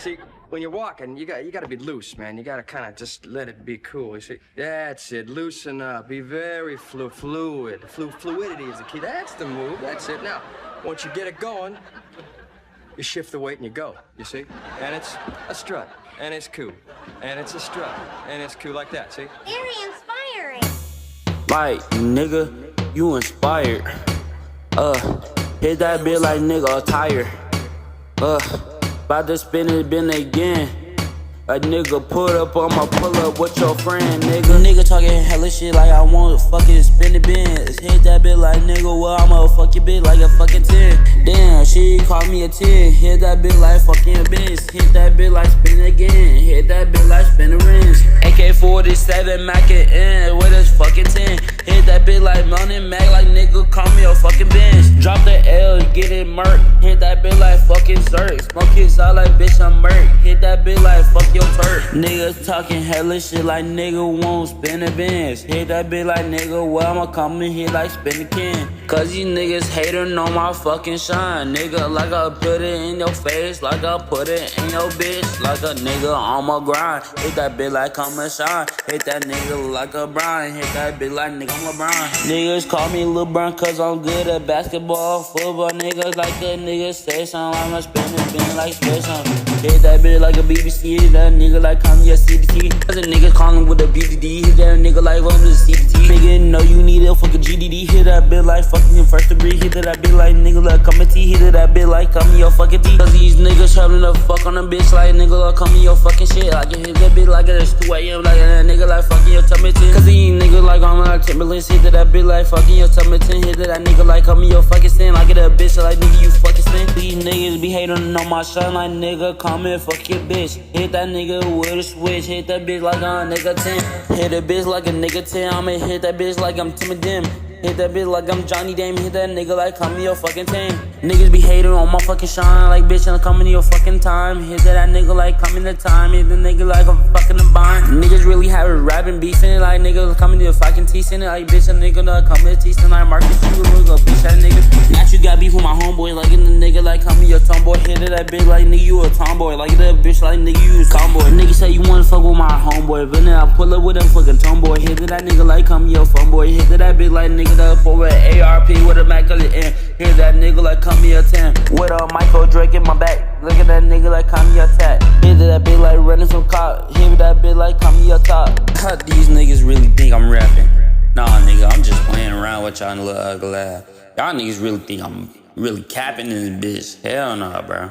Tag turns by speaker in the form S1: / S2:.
S1: See, when you're walking, you gotta be loose, man. You gotta kind of just let it be cool. You see, that's it. Loosen up. Be very fluid. Fluidity is the key. That's the move. That's it. Now, once you get it going, you shift the weight and you go. You see, and it's a strut, and it's cool, and it's a strut, and it's cool like that. See?
S2: Very inspiring.
S3: Like, nigga, you inspired. Hit that bit like nigga tired. About to spin it, been again. A nigga put up on my pull up with your friend, nigga. Nigga talking hella shit like I want to fucking spin the bins. Hit that bit like nigga, well I'ma fuck your bitch like a fucking 10. Damn, she called me a 10. Hit that bit like fucking a bitch. Hit that bit like spin again. Hit that bit like spin the rims. AK-47 Mac it in with his fucking 10. Hit that bit like Mountain Mac like nigga, call me a fucking bench. Drop the L, get it murk. Hit that bit like fucking Zerk. Smoke his out like bitch I'm murk. Hit that bit like fuck your turf. Niggas talking hella shit like nigga won't spin the bins. Hit that bit like nigga, well I'ma come in here like spin the can. Cause these niggas hatin' on my fucking shine. Nigga, like I put it in your face, like I put it in your bitch. Like a nigga on my grind. Hit that bit like come and shine. Hit that nigga like a Brian. Hit that bit like nigga I'm LeBron. Niggas call me LeBron cause I'm good at basketball, football. Niggas like a nigga say something, I'ma spin the bin like special. Hit that bit like a BBC. Hit that nigga like come your CDT. Cause a nigga calling with a BDD. Hit that nigga like welcome to the CDT. Nigga know you need a fucking GDD. Hit that bit like fucking in first degree. Hit that bit like nigga like come T. Hit that bit like come your fucking T. Cause these niggas having the fuck on a bitch like nigga like come your fucking shit. Like you hit that bit like it's 2 AM. Like that nigga like fucking your tummy 10. Cause these niggas like I'm like Timberlands. Hit that bit like fucking your tummy 10. Hit that nigga like come your fucking sin. Like a bitch like nigga you fucking sin. These niggas be hating on my shine like nigga come and fuck your bitch. Hit that nigga with a switch. Hit that bitch like a nigga 10. Hit a bitch like a nigga 10. I'ma hit that bitch like I'm Tim and Dim. Hit that bitch like I'm Johnny Dame. Hit that nigga like come your fucking 10. Niggas be hating on my fucking shine like bitch I'm coming to your fucking time. Hit that nigga like coming to time. Hit the nigga like I'm fucking the bind. Niggas really have it rapping beefing like nigga coming to your fucking teeth in it like bitch a nigga not coming to teeth like Marcus you go bitch that nigga. Now you got beef with my homeboy like in the nigga like coming your tomboy. Hit that bitch like nigga you a tomboy. Like that bitch like nigga you a tomboy. Nigga say you wanna fuck with my homeboy, but then I pull up with a fucking tomboy. Hit that nigga like come your fun boy. Hit that bitch like nigga the for an ARP with a Mac on the end. Hit that nigga like come here 10. With a Michael Drake in my back. Look at that nigga like come here tap. Hit that bitch like running from cop. Hit that bitch like come here top. These niggas really think I'm rapping. Nah nigga, I'm just playing around with y'all little ugly ass. Y'all niggas really think I'm really capping in this bitch. Hell nah, bro.